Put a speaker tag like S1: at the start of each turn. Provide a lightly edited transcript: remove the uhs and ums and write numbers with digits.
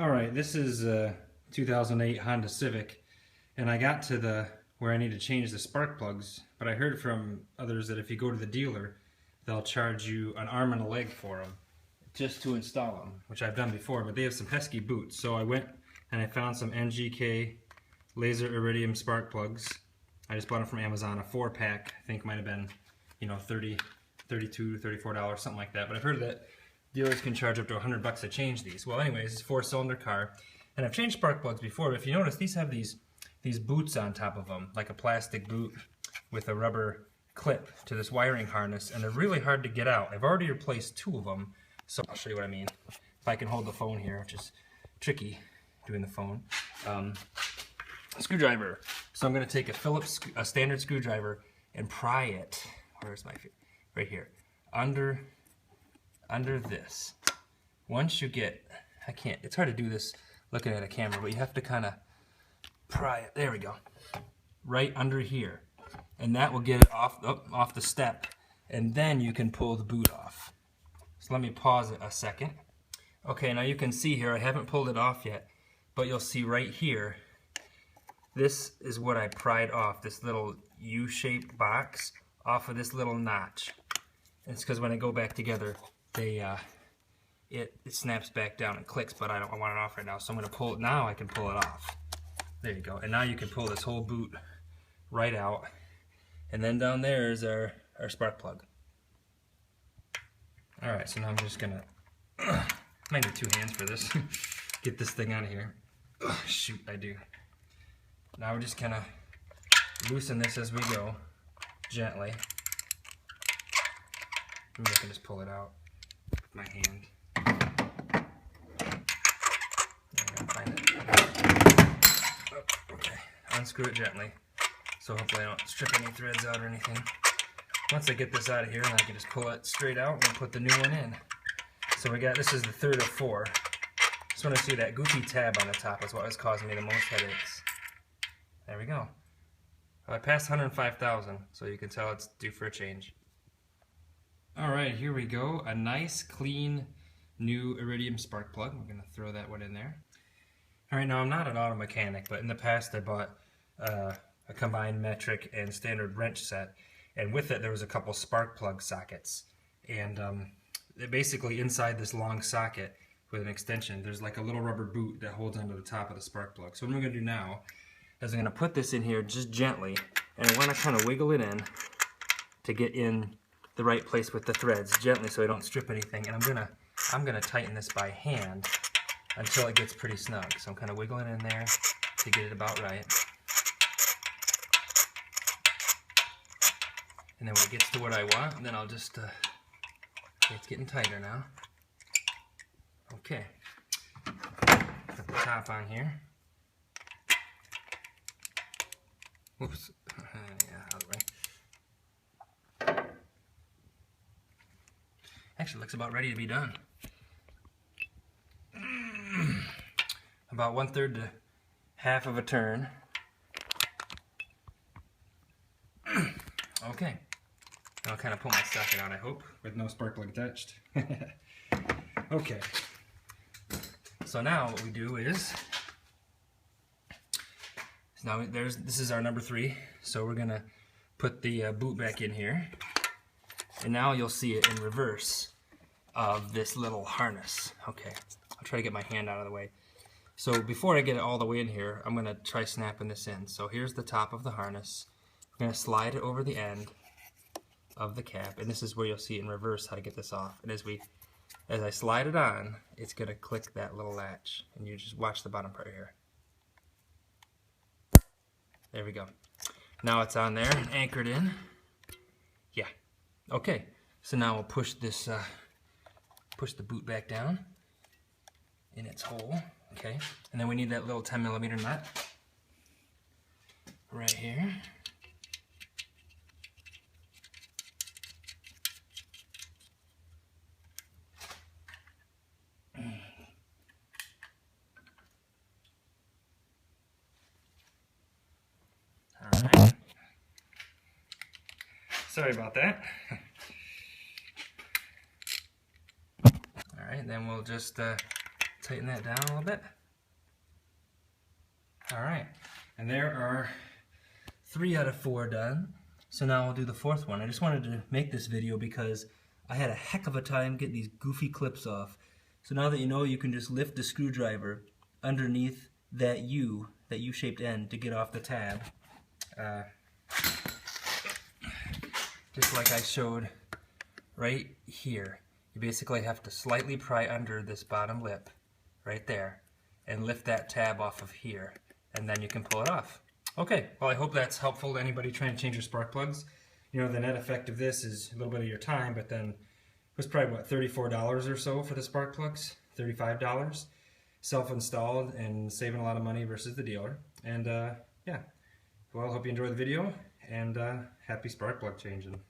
S1: Alright, this is a 2008 Honda Civic, and I got to where I need to change the spark plugs, but I heard from others that if you go to the dealer, they'll charge you an arm and a leg for them, just to install them, which I've done before, but they have some pesky boots. So I went and I found some NGK laser iridium spark plugs. I just bought them from Amazon, a 4-pack, I think might have been, you know, $30, $32, $34, something like that, but I've heard that dealers can charge up to $100 to change these. Well, anyways, it's a 4-cylinder car, and I've changed spark plugs before, but if you notice, these have these boots on top of them, like a plastic boot with a rubber clip to this wiring harness, and they're really hard to get out. I've already replaced 2 of them, so I'll show you what I mean. If I can hold the phone here, which is tricky doing the phone. Screwdriver. So I'm going to take a Phillips, a standard screwdriver, and pry it. Where's my feet? Right here. Under this. Once you get, it's hard to do this looking at a camera, but you have to kind of pry it. There we go. Right under here. And that will get it off the step. And then you can pull the boot off. So let me pause it a second. Okay, now you can see here, I haven't pulled it off yet, but you'll see right here, this is what I pried off, this little U-shaped box off of this little notch. And it's because when I go back together, it snaps back down and clicks, but I want it off right now, so I'm going to pull it. Now I can pull it off. There you go. And now you can pull this whole boot right out. And then down there is our spark plug. Alright, so now I'm just going to, might need 2 hands for this, get this thing out of here. Shoot, I do. Now we're just going to loosen this as we go, gently. Maybe I can just pull it out with my hand. Find it. Oh, okay, unscrew it gently, so hopefully I don't strip any threads out or anything. Once I get this out of here, then I can just pull it straight out and put the new one in. So we got, this is the 3rd of 4. Just want to see that goofy tab on the top is what was causing me the most headaches. There we go. I passed 105,000, so you can tell it's due for a change. Alright, here we go. A nice, clean, new iridium spark plug. We're going to throw that one in there. Alright, now I'm not an auto mechanic, but in the past I bought a combined metric and standard wrench set, and with it there was a couple spark plug sockets. And basically inside this long socket with an extension, there's like a little rubber boot that holds onto the top of the spark plug. So what I'm going to do now is I'm going to put this in here just gently, and I want to kind of wiggle it in to get in the right place with the threads, gently, so I don't strip anything. And I'm gonna tighten this by hand until it gets pretty snug. So I'm kind of wiggling in there to get it about right. And then when it gets to what I want, then I'll just okay, it's getting tighter now. Okay, put the top on here. Whoops. Yeah, out of the way. Actually, looks about ready to be done. About 1/3 to half of a turn. Okay. I'll kind of pull my socket out, I hope, with no spark plug attached. Okay. So now what we do is, now this is our number 3, so we're gonna put the boot back in here, and now you'll see it in reverse of this little harness. Okay, I'll try to get my hand out of the way. So before I get it all the way in here, I'm gonna try snapping this in. So here's the top of the harness. I'm gonna slide it over the end of the cap, and this is where you'll see in reverse how to get this off. And as I slide it on, it's gonna click that little latch, and you just watch the bottom part here. There we go. Now it's on there and anchored in. Yeah. Okay. So now we'll push this, push the boot back down in its hole. Okay. And then we need that little 10mm nut right here. Alright. Sorry about that. Alright, then we'll just tighten that down a little bit. Alright, and there are 3 out of 4 done. So now I'll do the 4th one. I just wanted to make this video because I had a heck of a time getting these goofy clips off. So now that you know, you can just lift the screwdriver underneath that U-shaped end to get off the tab. Just like I showed right here. You basically have to slightly pry under this bottom lip right there and lift that tab off of here, and then you can pull it off. Okay, well I hope that's helpful to anybody trying to change your spark plugs. You know, the net effect of this is a little bit of your time, but then it was probably what, $34 or so for the spark plugs, $35, self-installed and saving a lot of money versus the dealer. And yeah, well I hope you enjoy the video, and happy spark plug changing.